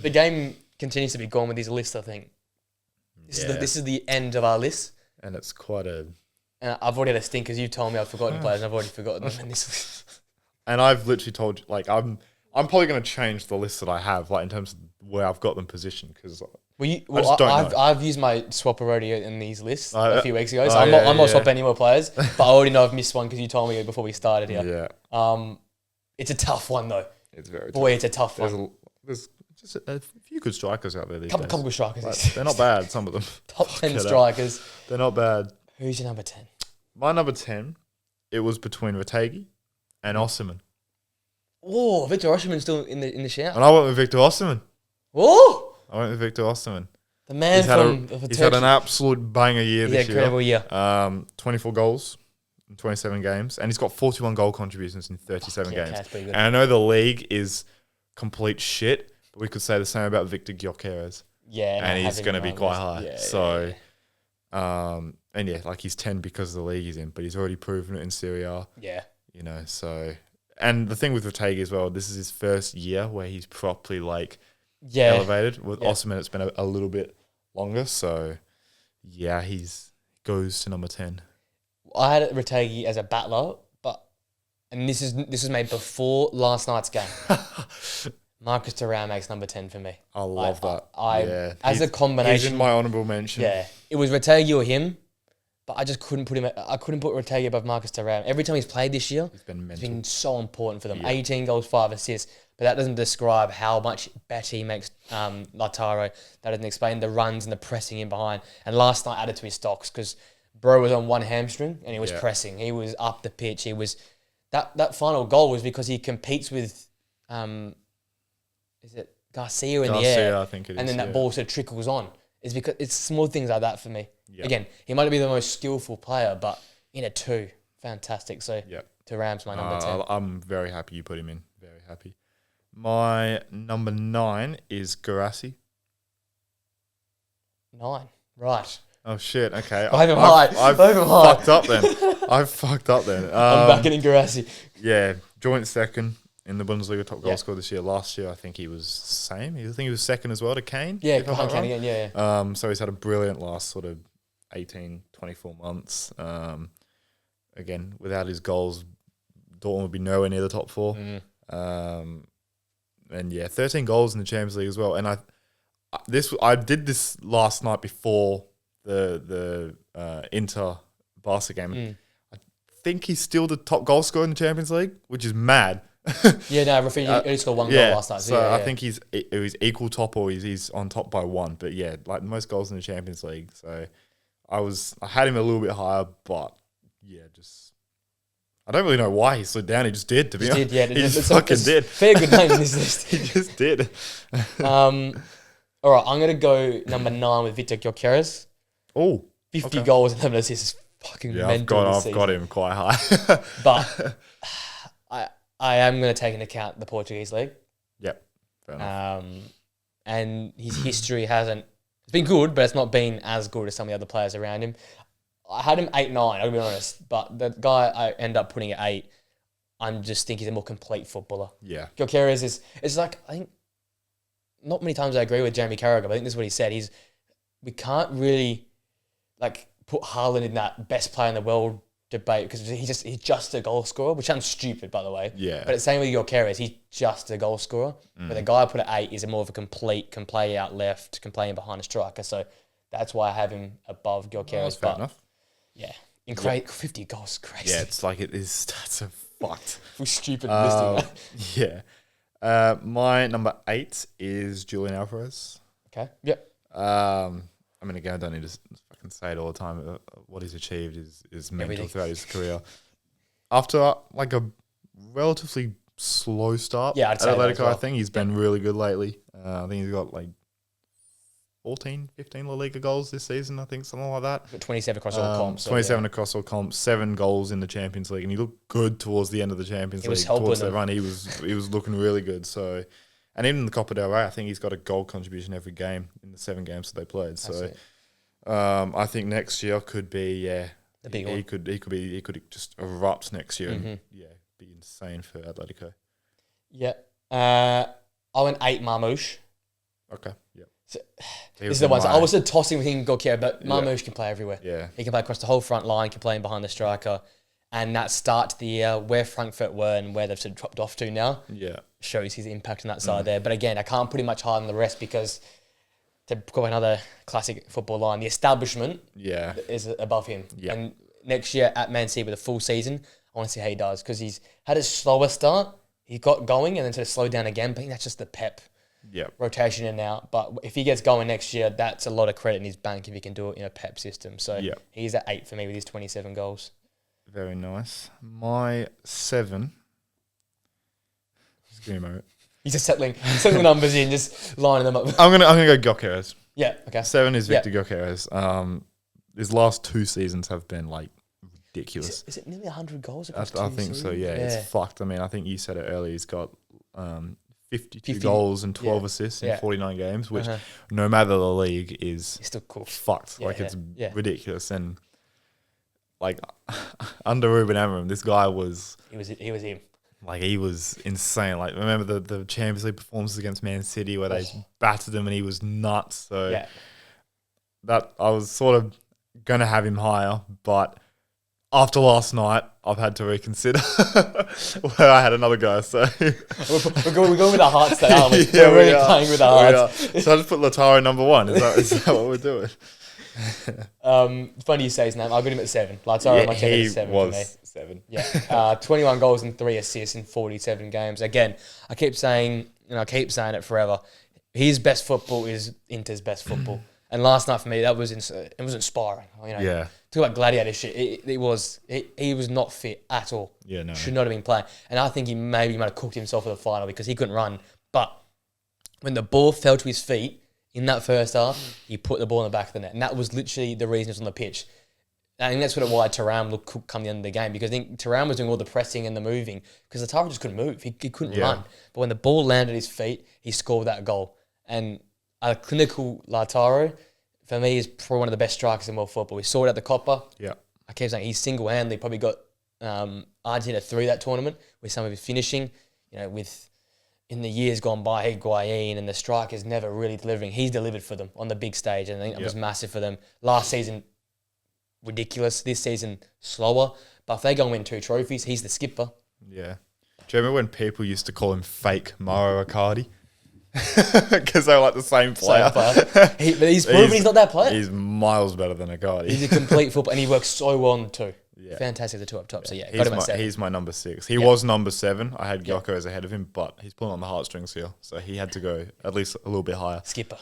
the game continues to be gone with these lists, I think. This is the end of our list. And it's quite a... And I've already had a stink because you told me I've forgotten players and I've already forgotten them in this list. And I've literally told you, like, I'm probably going to change the list that I have, like, in terms of where I've got them positioned, because I've used my swap-a-rodeo in these lists a few weeks ago, so I'm not swapping any more players, but I already know I've missed one because you told me before we started here. Yeah. It's a tough one, though. It's very Boy, tough. it's a tough one. There's just a few good strikers out there these days. Couple good strikers. Like, they're not bad, some of them. Top 10 strikers. They're not bad. Who's your number 10? My number 10, it was between Retegui and Osimhen. Oh, Victor Osimhen's still in the shout. And I went with Victor Osimhen. Oh! I went with Victor Osimhen. The man he's had an absolute banger year this year. Incredible year. 24 goals in 27 games. And he's got 41 goal contributions in 37 games. That's pretty good. And I know the league is complete shit, but we could say the same about Victor Gyökeres. Yeah. And he's going to be quite high. Yeah, and yeah, like he's 10 because of the league he's in, but he's already proven it in Serie A. Yeah. You know, so... And the thing with Retegui as well, this is his first year where he's properly, like, elevated. With Osimhen, it's been a little bit longer. So, yeah, he's goes to number 10. I had Retegui as a battler, and this is made before last night's game. Marcus Thuram makes number 10 for me. I love that. As a combination. He's in my honourable mention. Yeah. It was Retegui or him, but I just couldn't put him. I couldn't put Retegui above Marcus Thuram. Every time he's played this year, it's been so important for them. Yeah. 18 goals, 5 assists. But that doesn't describe how much better he makes Lautaro. That doesn't explain the runs and the pressing in behind. And last night added to his stocks because bro was on one hamstring and he was pressing. He was up the pitch. He was that final goal was because he competes with is it Garcia in the air? I think it is. And then that ball sort of trickles on. It's because it's small things like that for me. Yep. Again, he might be the most skillful player, but in a 2, fantastic. So Thuram's my number 10. I'm very happy you put him in. Very happy. My number 9 is Guirassy. 9, right. Oh, shit. Okay. I've fucked up then. I've fucked up then. I'm backing in Guirassy. Yeah, joint second in the Bundesliga top goal scorer this year. Last year, I think he was same. I think he was second as well to Kane. Yeah, Kane again, yeah. So he's had a brilliant last sort of 18, 24 months. Again, without his goals, Dortmund would be nowhere near the top 4. And yeah, 13 goals in the Champions League as well. And I did this last night before the Inter Barca game. I think he's still the top goal scorer in the Champions League, which is mad. Yeah, no, Rafinha only scored 1 goal last night. So I think he's equal top or he's on top by 1. But yeah, like the most goals in the Champions League. So I had him a little bit higher, but yeah, I don't really know why he slid down. He just did, to be honest. He just fucking did. Fair good name in this list. He just did. All right, I'm going to go number 9 with Victor Gyökeres. Oh, 50 goals and 11 assists is fucking mental. I've got him quite high. But I am going to take into account the Portuguese league. Yep. Fair enough. And his history it's been good, but it's not been as good as some of the other players around him. I had him 8-9, I'll be honest. But the guy I end up putting at 8, I just think he's a more complete footballer. Yeah. Gyökeres it's like, I think, not many times I agree with Jeremy Carragher, but I think this is what he said. We can't really put Haaland in that best player in the world debate because he's just a goal scorer, which sounds stupid, by the way. Yeah. But it's the same with Gyökeres. He's just a goal scorer. But the guy I put at 8 is more of a complete, can play out left, can play in behind a striker. So that's why I have him above Gyökeres. That's fair enough. Yeah. 50 goals is crazy. Yeah, it's like that's a fucked. Stupid listing. Yeah. My number 8 is Julian Alvarez. Okay. Yep. I mean, again, I don't need to fucking say it all the time. What he's achieved is mental throughout his career. After a relatively slow start I'd say at Atletico, well. I think he's been really good lately. I think he's got 14, 15 La Liga goals this season, I think, something like that. 27 across all comps. 27 across all comps, 7 goals in the Champions League, and he looked good towards the end of the Champions League. Towards the run, he was looking really good. So, and even in the Copa del Rey, I think he's got a goal contribution every game in the 7 games that they played. So, I think next year could be the big one. He could just erupt next year and be insane for Atletico. Yeah, I went 8 Marmoush. Okay. Yeah. So, this is the ones I was tossing with him Gorkera, but Marmoush can play everywhere. Yeah. He can play across the whole front line, can play in behind the striker. And that start to the year, where Frankfurt were and where they've sort of dropped off to now, shows his impact on that side there. But again, I can't put him much higher than the rest because, to call another classic football line, the establishment is above him. Yeah. And next year at Man City with a full season, I want to see how he does because he's had a slower start. He got going and then sort of slowed down again. But I think that's just the Pep rotation in and out. But if he gets going next year, that's a lot of credit in his bank if he can do it in a Pep system. So he's at 8 for me with his 27 goals. Very nice. My 7. Just give me a moment. He's just settling the numbers in, just lining them up. I'm gonna go Gyökeres. Yeah. Okay. 7 is Victor Gyökeres. His last 2 seasons have been like ridiculous. Is it nearly 100 goals across I think so. Yeah, it's fucked. I mean, I think you said it earlier. He's got 52 goals and 12 assists in 49 games, which no matter the league is still cool. Fucked. It's ridiculous. And like under Ruben Amorim, this guy was he was him. Like he was insane. Like remember the Champions League performances against Man City where they battered him and he was nuts. So that I was sort of gonna have him higher, but after last night, I've had to reconsider where I had another guy. So we're going with our hearts today, aren't we? We're really playing with our hearts. So I just put Lautaro number 1. Is that what we're doing? Funny you say his name. I've got him at 7. Lautaro, my 7 is 7 for me. 7. Yeah, 21 goals and 3 assists in 47 games. Again, I keep saying, and I keep saying it forever. His best football is Inter's best football. And last night for me, it was inspiring. Talk about gladiator shit. He was not fit at all. Yeah, no. Should not have been playing. And I think he might have cooked himself for the final because he couldn't run. But when the ball fell to his feet in that first half, he put the ball in the back of the net. And that was literally the reason it was on the pitch. I think that's why Thuram looked come the end of the game because I think Thuram was doing all the pressing and the moving because Lautaro just couldn't move. He couldn't run. But when the ball landed at his feet, he scored that goal. And a clinical Lautaro, for me, is probably one of the best strikers in world football. We saw it at the Copa. Yeah. I keep saying he single-handedly probably got Argentina through that tournament with some of his finishing. In the years gone by, Higuain and the strikers never really delivering. He's delivered for them on the big stage, and I think that was massive for them. Last season, ridiculous. This season, slower. But if they go and win 2 trophies, he's the skipper. Yeah. Do you remember when people used to call him fake Mauro Icardi? Because they were like the same player. But he's proven he's not that player. He's miles better than Icardi. He's a complete football, and he works so well on the 2. Yeah. Fantastic, the 2 up top. So got him at 7. He's my number 6. He was number 7. I had Gyökeres ahead of him, but he's pulling on the heartstrings here, so he had to go at least a little bit higher. Skipper.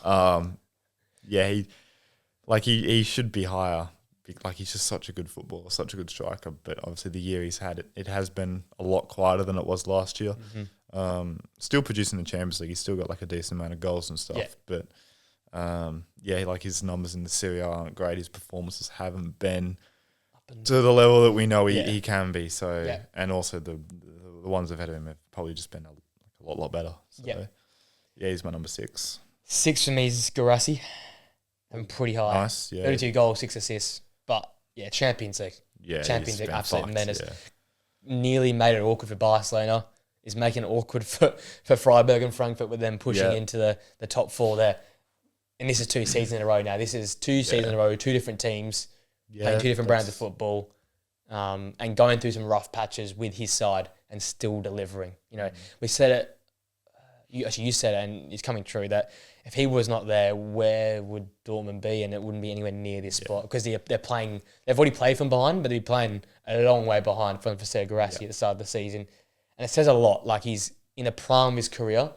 He should be higher. Like he's just such a good footballer, such a good striker. But obviously the year he's had, it has been a lot quieter than it was last year. Mm-hmm. Still producing the Champions League. He's still got like a decent amount of goals and stuff. Yeah. But like his numbers in the Serie A aren't great. His performances haven't been to the level that we know he can be. So and also the ones ahead of him have probably just been a lot better. So he's my number 6. 6 for me is Guirassy. I'm pretty high. Nice, 32 goals, 6 assists. But Champions League. Yeah, Champions League, absolute menace. Yeah. Nearly made it awkward for Barcelona. Is making it awkward for Freiburg and Frankfurt with them pushing into the top 4 there. And this is 2 seasons in a row now. This is 2 seasons in a row, 2 different teams, playing 2 different brands of football, and going through some rough patches with his side and still delivering. We said it. You said it, and it's coming true that if he was not there, where would Dortmund be? And it wouldn't be anywhere near this spot because they're playing. They've already played from behind, but they're playing a long way behind from Sergio Guirassy at the start of the season, and it says a lot. Like he's in the prime of his career,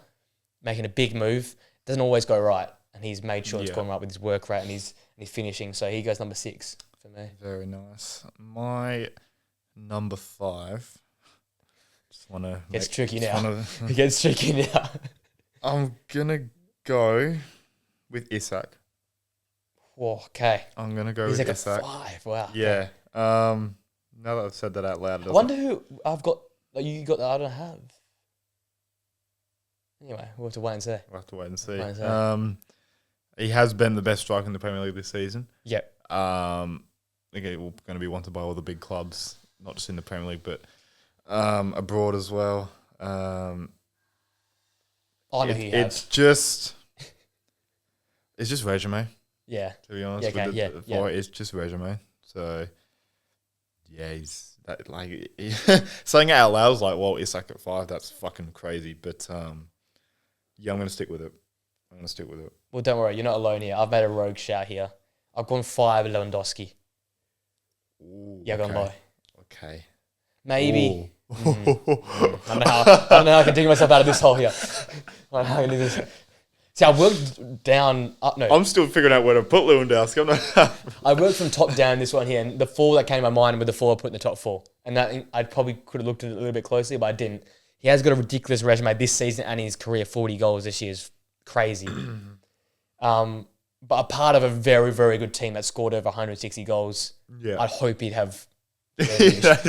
making a big move. Doesn't always go right, and he's made sure it's gone right with his work rate and his finishing. So he goes number 6 for me. Very nice. My number 5. Gets tricky now. It gets tricky now. I'm gonna go with Isak. Okay. I'm gonna go with Isak. 5. Wow. Yeah. Now that I've said that out loud, I wonder who I've got. You got that I don't have. Anyway, we'll have to wait and see. We'll have to wait and see. He has been the best striker in the Premier League this season. Yep. Again, we're going to be wanted by all the big clubs, not just in the Premier League, but abroad as well. I know who you It's just It's just resume. Yeah. To be honest, it's just resume. So, yeah, he's that like saying it out loud is like, well, Isak at 5. That's fucking crazy. But yeah, I'm gonna stick with it. Well, don't worry, you're not alone here. I've made a rogue shout here. I've gone 5 Lewandowski. Ooh, yeah, gone low. Okay. Maybe. I don't know how I can dig myself out of this hole here. I don't know how I can do this. See, I worked down up. No, I'm still figuring out where to put Lewandowski. I worked from top down this one here, and the 4 that came to my mind were the 4 I put in the top 4. And that I probably could have looked at it a little bit closely, but I didn't. He has got a ridiculous resume this season, and his career 40 goals this year is crazy. But a part of a very, very good team that scored over 160 goals. Yeah, I'd hope he'd have. That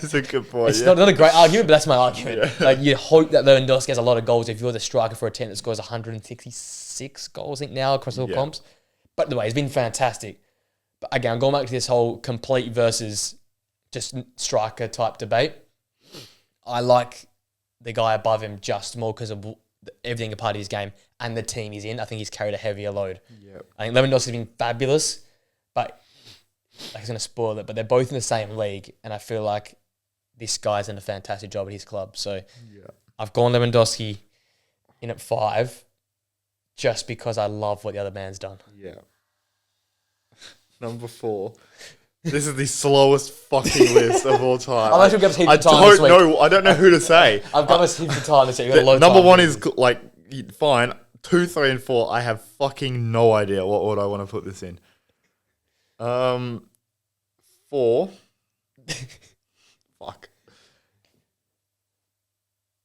is a good point. It's not a great argument, but that's my argument. Yeah. Like, you hope that Lewandowski has a lot of goals if you're the striker for a team that scores 166 goals, I think, now across all comps. But the way, he's been fantastic. But again, I'm going back to this whole complete versus just striker type debate. I like the guy above him just more because of everything a part of his game and the team he's in. I think he's carried a heavier load. Yep. I think Lewandowski's been fabulous, but he's going to spoil it. But they're both in the same league, and I feel like this guy's done a fantastic job at his club. So I've gone Lewandowski in at 5 just because I love what the other man's done. Yeah. Number 4. This is the slowest fucking list of all time. I'm actually going to heap the time this week. I don't know who to say. I've got to heap the time this week. Number 1 is like fine. 2, 3, and 4. I have fucking no idea what order I want to put this in. 4. Fuck.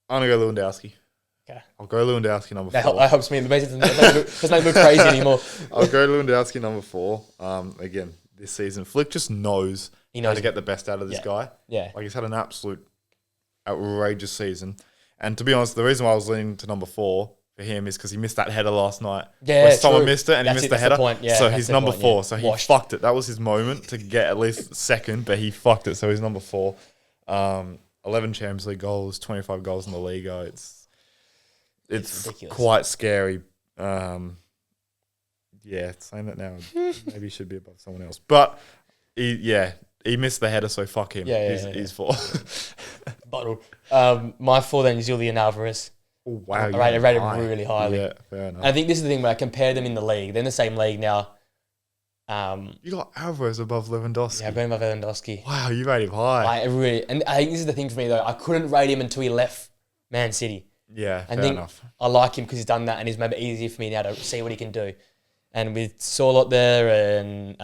I'm gonna go Lewandowski. Okay. I'll go Lewandowski number 4. That helps me. It doesn't look crazy anymore. I'll go Lewandowski number 4. Again, this season, Flick just knows how to get the best out of this guy. Yeah. Like, he's had an absolute outrageous season. And to be honest, the reason why I was leaning to number 4 for him is because he missed that header last night. Yeah, where someone missed it and he missed the header. So he's number 4. So he fucked it. That was his moment to get at least second, but he fucked it. So he's number 4. 11 Champions League goals, 25 goals in the Liga. It's quite scary. Saying that now, maybe he should be above someone else. But he missed the header, so fuck him. He's 4. Bottled. My 4 then is Julian Alvarez. Oh, wow. I rate him really highly. Yeah, fair enough. And I think this is the thing when I compare them in the league. They're in the same league now. You got Alvarez above Lewandowski. Yeah, above Lewandowski. Wow, you rate him high. And I think this is the thing for me though. I couldn't rate him until he left Man City. Yeah, fair enough. I like him because he's done that, and it's made it easier for me now to see what he can do. And with Sorloth there, and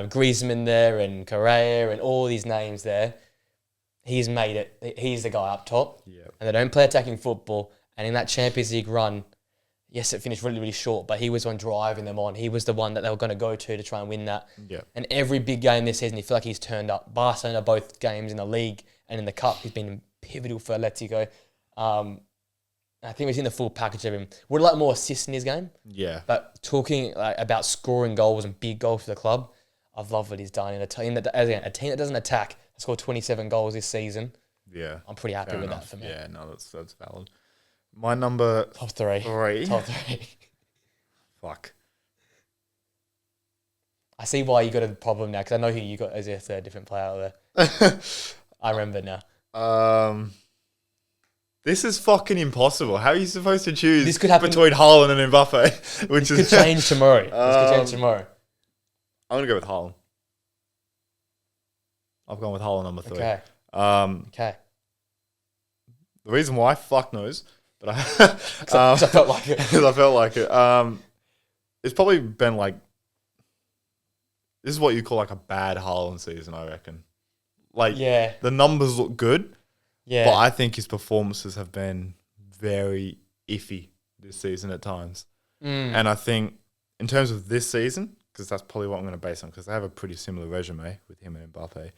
Griezmann there, and Correa, and all these names there, he's made it. He's the guy up top. Yeah. And they don't play attacking football. And in that Champions League run, yes, it finished really, really short, but he was one driving them on. He was the one that they were going to go to try and win that. Yeah. And every big game this season, you feel like he's turned up. Barcelona, both games in the league and in the cup, he's been pivotal for Atletico. I think we've seen the full package of him. Would like more assists in his game. Yeah. But talking about scoring goals and big goals for the club, I've loved what he's done in a team that doesn't attack. Scored 27 goals this season. Yeah. I'm pretty happy with that for me. Yeah, no, that's valid. My number top 3. Top 3. Fuck. I see why you got a problem now because I know who you got as your third different player out there. I remember now. This is fucking impossible. How are you supposed to choose this could happen between Haaland and Mbappe? This could change tomorrow. I'm going to go with Haaland. I've gone with Haaland number 3. Okay. Okay. The reason why, fuck knows, but I felt like it. I felt like it. It's probably been like, this is what you call like a bad Haaland season, I reckon. Like, the numbers look good. Yeah. But I think his performances have been very iffy this season at times. And I think in terms of this season, because that's probably what I'm going to base on, because they have a pretty similar resume with him and Mbappe.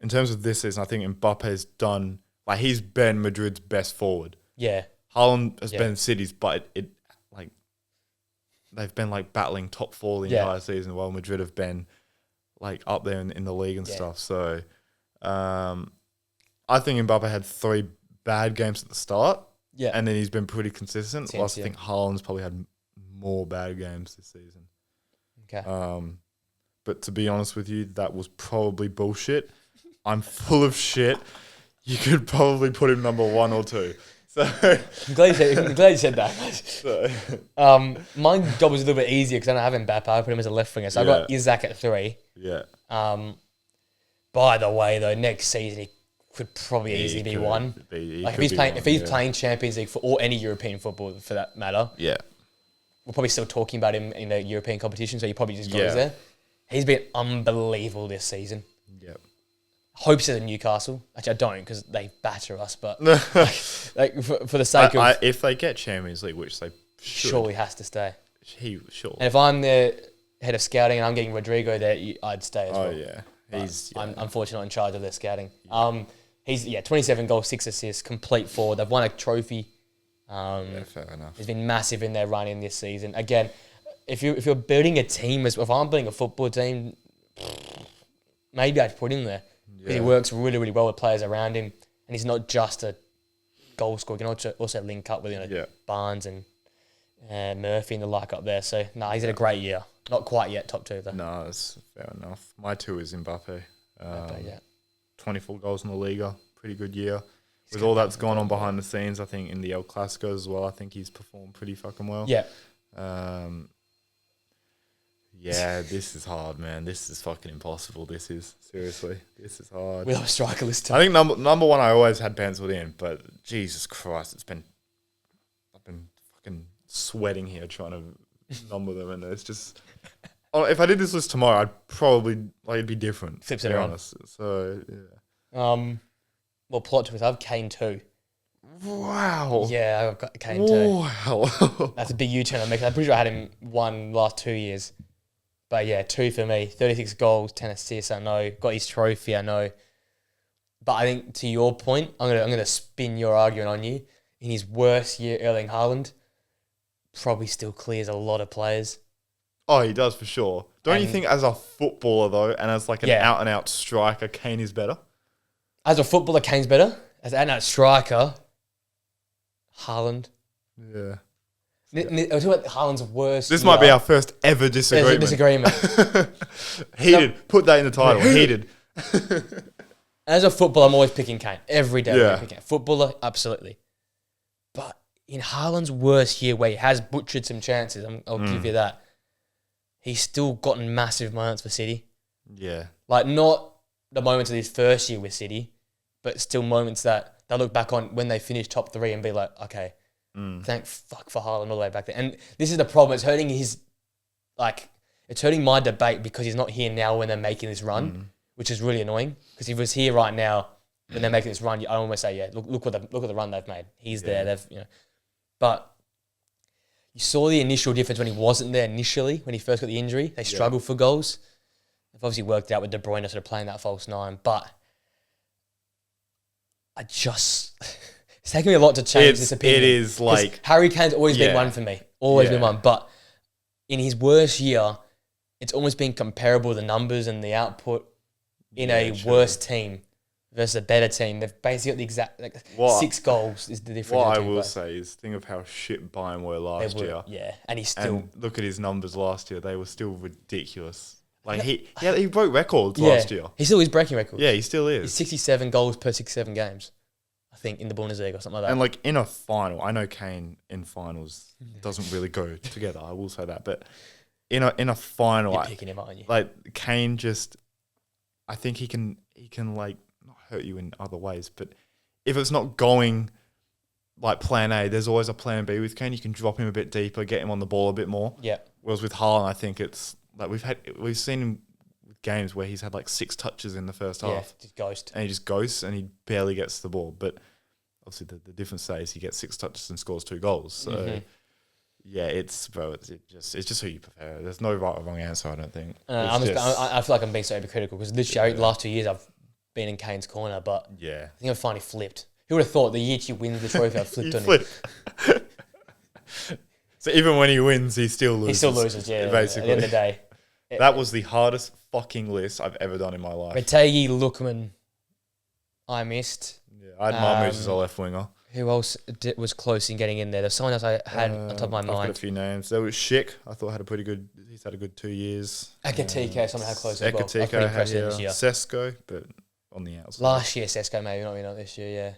In terms of this season, I think Mbappe's done, like, he's been Madrid's best forward. Yeah. Haaland has been City's, but they've been like battling top 4 the entire season, while Madrid have been like up there in the league and stuff. So, I think Mbappe had 3 bad games at the start. Yeah. And then he's been pretty consistent. Whilst I think Haaland's probably had more bad games this season. Okay. But to be honest with you, that was probably bullshit. I'm full of shit. You could probably put him number 1 or 2. So I'm glad you said that. So. My job was a little bit easier because I don't have Mbappe. I put him as a left winger. So I got Isaac at 3. Yeah. By the way, though, next season he could probably easily be 1. If he's playing Champions League or any European football for that matter. Yeah. We're probably still talking about him in the European competition, so he probably just goes there. He's been unbelievable this season. Yep. Hope he's at Newcastle. Actually, I don't because they batter us, but for the sake of... if they get Champions League, which they should... Sure, he has to stay. Sure. And if I'm the head of scouting and I'm getting Rodrigo there, I'd stay as well. Oh, yeah. I'm unfortunately not in charge of their scouting. Yeah. He's 27 goals, 6 assists, complete forward. They've won a trophy. Fair enough. He's been massive in their run in this season. Again, if you're building a team, if I'm building a football team, maybe I'd put him there. Because he works really, really well with players around him, and he's not just a goal scorer. He can also link up with Barnes and Murphy and the like up there. So he's had a great year. Not quite yet top 2 though. No, that's fair enough. My 2 is Mbappe. 24 goals in the Liga, pretty good year. With all that's gone on behind the scenes, I think in the El Clasico as well, I think he's performed pretty fucking well. Yeah. This is hard, man. This is fucking impossible. This is hard. We have a striker list. I think number 1 I always had penciled in, but Jesus Christ, I've been fucking sweating here trying to number them, and it's just. If I did this list tomorrow, I'd probably it'd be different. Flips it around. So yeah. Well, plot twist. I have Kane 2. Wow. Yeah, I've got Kane 2. Wow. That's a big U-turn I make. I'm pretty sure I had him 1 last 2 years. But yeah, 2 for me. 36 goals, 10 assists, I know. Got his trophy, I know. But I think to your point, I'm gonna spin your argument on you. In his worst year, Erling Haaland probably still clears a lot of players. Oh, he does for sure. Don't you think as a footballer, though, and as like an out-and-out striker, Kane is better? As a footballer, Kane's better. As an out-and-out striker, Haaland. Yeah. I was talking about Haaland's worst. This might be our first ever disagreement. Heated. Put that in the title. Heated. As a footballer, I'm always picking Kane. Every day I'm picking Kane. Footballer, absolutely. But in Haaland's worst year, where he has butchered some chances, I'll give you that, he's still gotten massive moments for City. Yeah. Like, not the moments of his first year with City, but still moments that they'll look back on when they finish top 3 and be like, okay, thank fuck for Haaland all the way back there. And this is the problem. It's hurting it's hurting my debate because he's not here now when they're making this run, which is really annoying. Because if he was here right now when they're making this run, I almost say, look at the run they've made. He's there. But you saw the initial difference when he wasn't there initially, when he first got the injury. They struggled for goals. They've obviously worked out with De Bruyne sort of playing that false 9. But it's taken me a lot to change this opinion. It is like... Harry Kane's always been one for me. Always been one. But in his worst year, it's almost been comparable, the numbers and the output in a worse team versus a better team. They've basically got the exact 6 goals is the difference. What I will say is think of how shit Bayern were last year. Yeah, and he's still... And look at his numbers last year. They were still ridiculous. Like he broke records last year. He still is breaking records. Yeah, he still is. He's 67 goals per 67 games, I think, in the Bundesliga or something like that. And like in a final, I know Kane in finals doesn't really go together. I will say that, but in a final, you're picking him up, aren't you? Like Kane just, I think he can like not hurt you in other ways, but if it's not going like plan A, there's always a plan B with Kane. You can drop him a bit deeper, get him on the ball a bit more. Yeah. Whereas with Haaland, I think it's like we've seen him with games where he's had like 6 touches in the first half. Just ghost. And he just ghosts and he barely gets the ball. But obviously the difference today is he gets 6 touches and scores 2 goals. So it's just who you prefer. There's no right or wrong answer, I don't think. I feel like I'm being so hypocritical because literally the last 2 years I've been in Kane's corner, but I think I've finally flipped. Who would have thought the year he wins the trophy, I've flipped on him. So even when he wins, he still loses. He still loses, basically. At the end of the day. That was the hardest fucking list I've ever done in my life. Retegui, Lookman, I missed. Yeah, I had Marmoush as a left winger. Who else was close in getting in there? There's someone else I had on top of my mind. I've got a few names. There was Schick. I thought he's had a good 2 years. Ekatike, someone had close as well. Ekatike had this year. Sesko, but on the outside. Last year, Sesko maybe not this year. Yeah.